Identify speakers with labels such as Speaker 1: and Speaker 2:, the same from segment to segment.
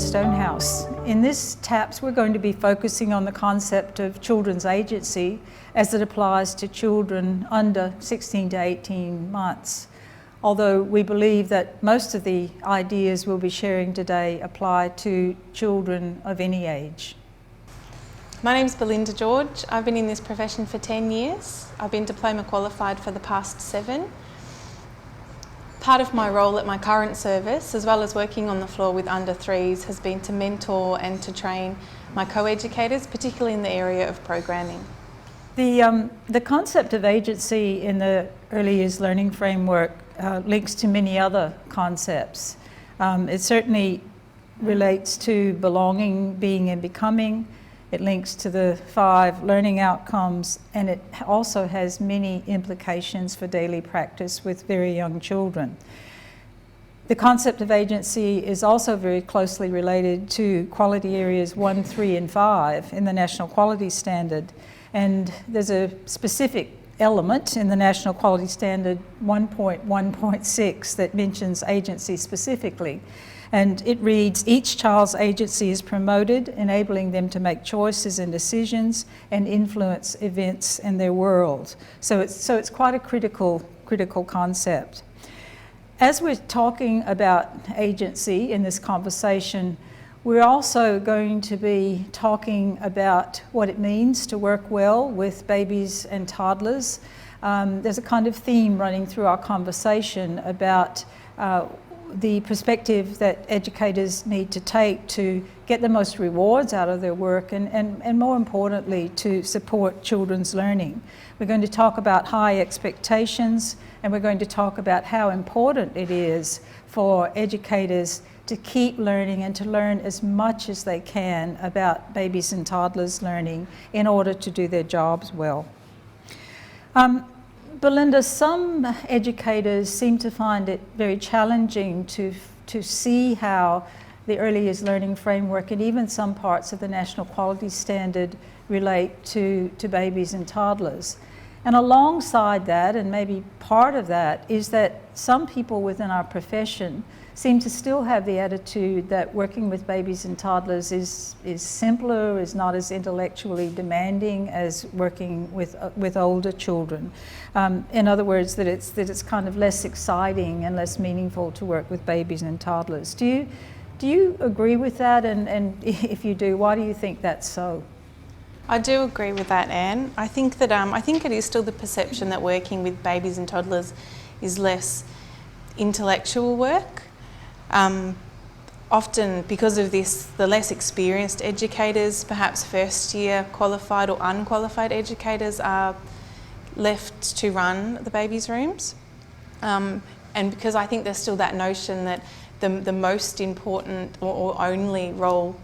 Speaker 1: Stonehouse. In this TAPS we're going to be focusing on the concept of children's agency as it applies to children under 16 to 18 months. Although we believe that most of the ideas we'll be sharing today apply to children of any age.
Speaker 2: My name's Belinda George. I've been in this profession for 10 years. I've been diploma qualified for the past 7. Part of my role at my current service, as well as working on the floor with under 3s, has been to mentor and to train my co-educators, particularly in the area of programming.
Speaker 1: The concept of agency in the early years learning framework links to many other concepts. It certainly relates to belonging, being and becoming. It links to the 5 learning outcomes, and it also has many implications for daily practice with very young children. The concept of agency is also very closely related to quality areas 1, 3 and 5 in the National Quality Standard, and there's a specific element in the National Quality Standard 1.1.6 that mentions agency specifically. And it reads, each child's agency is promoted, enabling them to make choices and decisions and influence events in their world. So it's quite a critical concept. As we're talking about agency in this conversation, we're also going to be talking about what it means to work well with babies and toddlers. There's a kind of theme running through our conversation about the perspective that educators need to take to get the most rewards out of their work and more importantly to support children's learning. We're going to talk about high expectations, and we're going to talk about how important it is for educators to keep learning and to learn as much as they can about babies and toddlers learning in order to do their jobs well. Belinda, some educators seem to find it very challenging to see how the early years learning framework and even some parts of the National Quality Standard relate to babies and toddlers. And alongside that, and maybe part of that, is that some people within our profession seem to still have the attitude that working with babies and toddlers is simpler, is not as intellectually demanding as working with older children. In other words, that it's kind of less exciting and less meaningful to work with babies and toddlers. Do you agree with that? And if you do, why do you think that's so?
Speaker 2: I do agree with that, Anne. I think that I think it is still the perception that working with babies and toddlers is less intellectual work. Often because of this, the less experienced educators, perhaps first year qualified or unqualified educators, are left to run the babies' rooms. And because I think there's still that notion that the most important or only role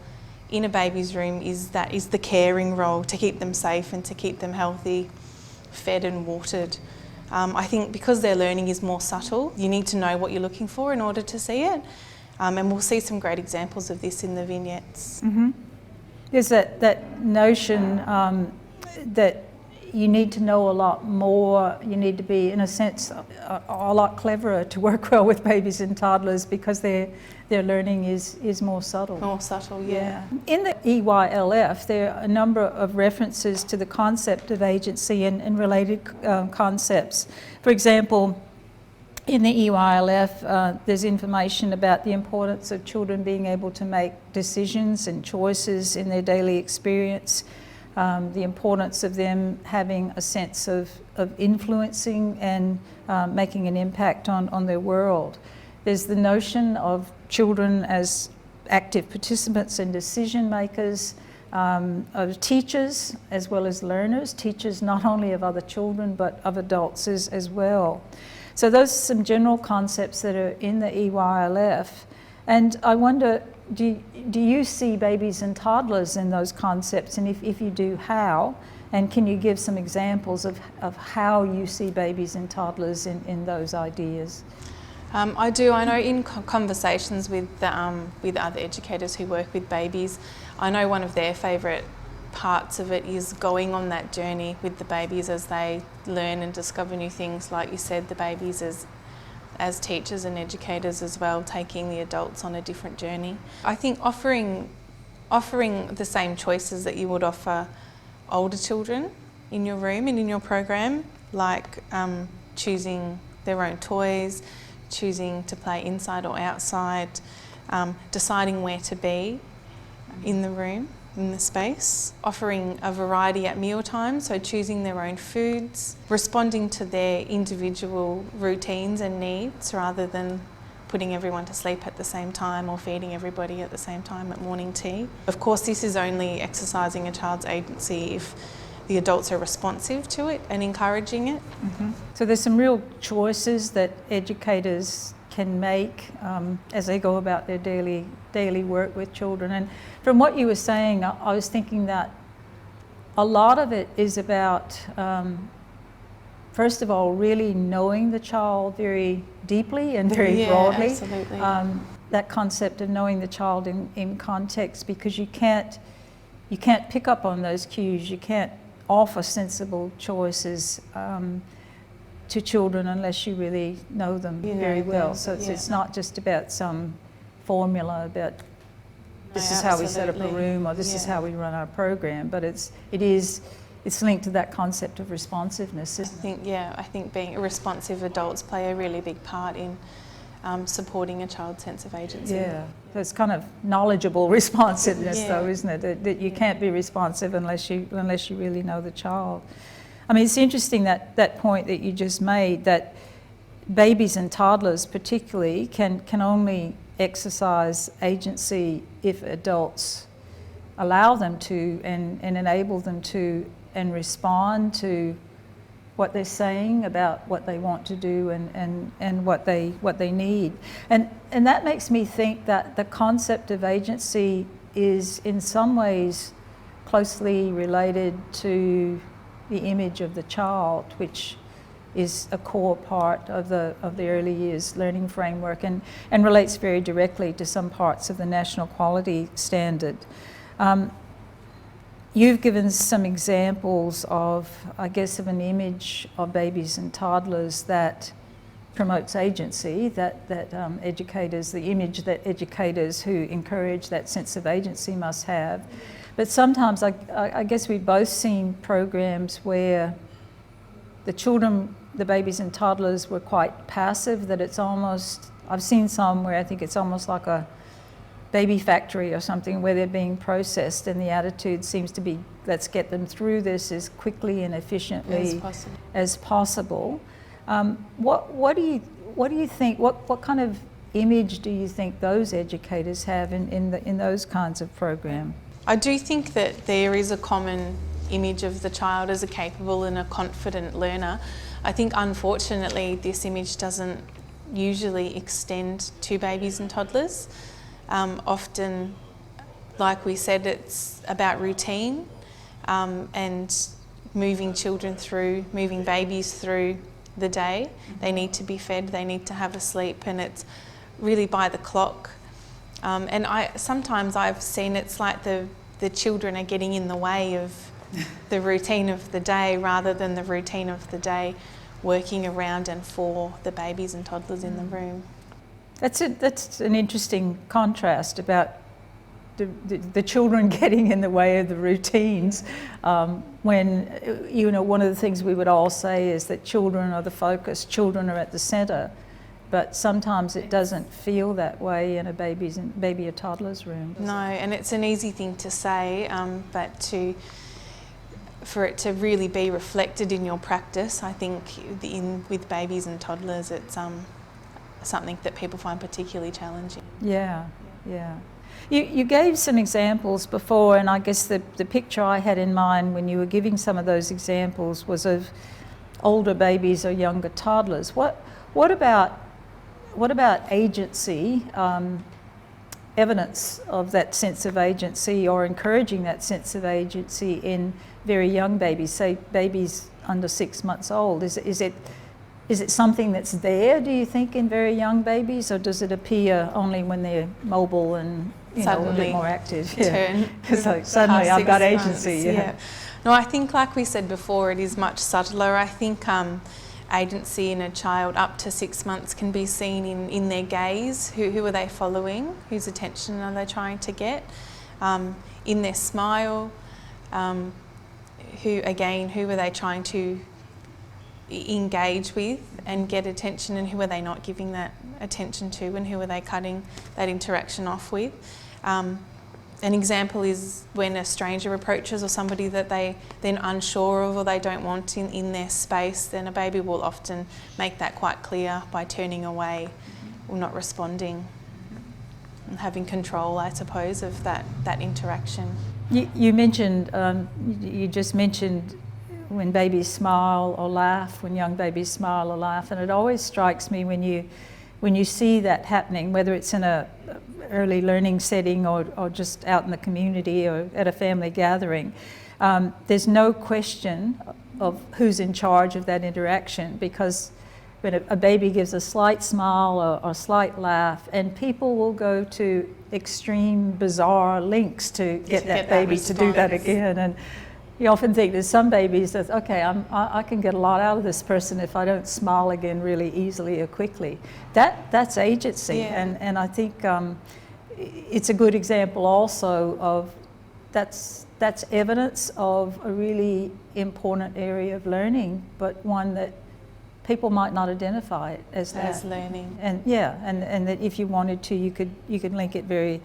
Speaker 2: in a baby's room is the caring role, to keep them safe and to keep them healthy, fed and watered. I think because their learning is more subtle, you need to know what you're looking for in order to see it. And we'll see some great examples of this in the vignettes.
Speaker 1: Mm-hmm. There's that notion that you need to know a lot more, you need to be, in a sense, a lot cleverer to work well with babies and toddlers because their learning is more subtle.
Speaker 2: More subtle, yeah.
Speaker 1: In the EYLF, there are a number of references to the concept of agency and related concepts. For example, in the EYLF, there's information about the importance of children being able to make decisions and choices in their daily experience, the importance of them having a sense of influencing and making an impact on their world. There's the notion of children as active participants and decision makers, of teachers as well as learners, teachers not only of other children but of adults as well. So those are some general concepts that are in the EYLF. And I wonder, do you see babies and toddlers in those concepts? And if you do, how? And can you give some examples of how you see babies and toddlers in those ideas?
Speaker 2: I do. I know in conversations with other educators who work with babies, I know one of their favourite parts of it is going on that journey with the babies as they learn and discover new things. Like you said, the babies as as teachers and educators as well, taking the adults on a different journey. I think offering the same choices that you would offer older children in your room and in your program, like choosing their own toys, choosing to play inside or outside, deciding where to be in the room, in the space, offering a variety at mealtime, so choosing their own foods, responding to their individual routines and needs rather than putting everyone to sleep at the same time or feeding everybody at the same time at morning tea. Of course, this is only exercising a child's agency if the adults are responsive to it and encouraging it.
Speaker 1: Mm-hmm. So there's some real choices that educators can make as they go about their daily work with children. And from what you were saying, I was thinking that a lot of it is about, first of all, really knowing the child very deeply and very broadly.
Speaker 2: Absolutely.
Speaker 1: That concept of knowing the child in context, because you can't pick up on those cues. You can't offer sensible choices to children unless you really know them very well. So it's not just about some formula about this is how we set up a room or this is how we run our program, but it's linked to that concept of responsiveness.
Speaker 2: I think being responsive adults play a really big part in supporting a child's sense of agency.
Speaker 1: Yeah, so it's kind of knowledgeable responsiveness though, isn't it? That you can't be responsive unless you really know the child. I mean, it's interesting that point that you just made, that babies and toddlers particularly can only exercise agency if adults allow them to and enable them to and respond to what they're saying about what they want to do and what they need. And that makes me think that the concept of agency is in some ways closely related to the image of the child, which is a core part of the early years learning framework and relates very directly to some parts of the National Quality Standard. You've given some examples of, I guess, of an image of babies and toddlers that promotes agency, that educators, the image that educators who encourage that sense of agency must have. But sometimes I guess we've both seen programs where the children, the babies and toddlers were quite passive, that it's almost, I've seen some where I think it's almost like a baby factory or something where they're being processed, and the attitude seems to be, let's get them through this as quickly and efficiently as possible. What do you think, what kind of image do you think those educators have in those kinds of programs?
Speaker 2: I do think that there is a common image of the child as a capable and a confident learner. I think unfortunately this image doesn't usually extend to babies and toddlers. Often, like we said, it's about routine and moving babies through the day. They need to be fed, they need to have a sleep, and it's really by the clock. And sometimes I've seen it's like the children are getting in the way of the routine of the day rather than the routine of the day working around and for the babies and toddlers in the room.
Speaker 1: That's an interesting contrast about the children getting in the way of the routines, when, you know, one of the things we would all say is that children are the focus, children are at the centre, but sometimes it doesn't feel that way in a baby or toddler's room.
Speaker 2: No, and it's an easy thing to say, but for it to really be reflected in your practice, I think with babies and toddlers, it's something that people find particularly challenging.
Speaker 1: Yeah. You gave some examples before, and I guess the picture I had in mind when you were giving some of those examples was of older babies or younger toddlers. What about agency, evidence of that sense of agency or encouraging that sense of agency in very young babies, say babies under 6 months old? Is it something that's there, do you think, in very young babies, or does it appear only when they're mobile and a bit more active? So suddenly I've got agency.
Speaker 2: No, I think, like we said before, it is much subtler. I think agency in a child up to 6 months can be seen in their gaze. Who are they following? Whose attention are they trying to get? In their smile, who are they trying to engage with and get attention, and who are they not giving that attention to, and who are they cutting that interaction off with? An example is when a stranger approaches, or somebody that they then unsure of or they don't want in their space, then a baby will often make that quite clear by turning away or not responding and having control, I suppose, of that interaction.
Speaker 1: You mentioned, you just mentioned when babies smile or laugh, when young babies smile or laugh, and it always strikes me when you see that happening, whether it's in a early learning setting or just out in the community or at a family gathering, there's no question of who's in charge of that interaction, because when a baby gives a slight smile or a slight laugh, and people will go to extreme, bizarre lengths to get that baby to do that again. And you often think there's some babies that, okay, I can get a lot out of this person if I don't smile again really easily or quickly. That's agency,
Speaker 2: yeah.
Speaker 1: and I think it's a good example also of that's evidence of a really important area of learning, but one that people might not identify it as
Speaker 2: learning.
Speaker 1: And yeah, and that if you wanted to, you could link it very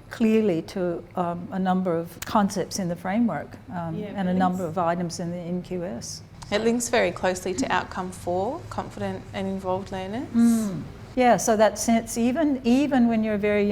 Speaker 1: clearly to a number of concepts in the framework and a number of items in the NQS.
Speaker 2: It links very closely to outcome 4, confident and involved learners.
Speaker 1: Yeah, so that sense, even when you're very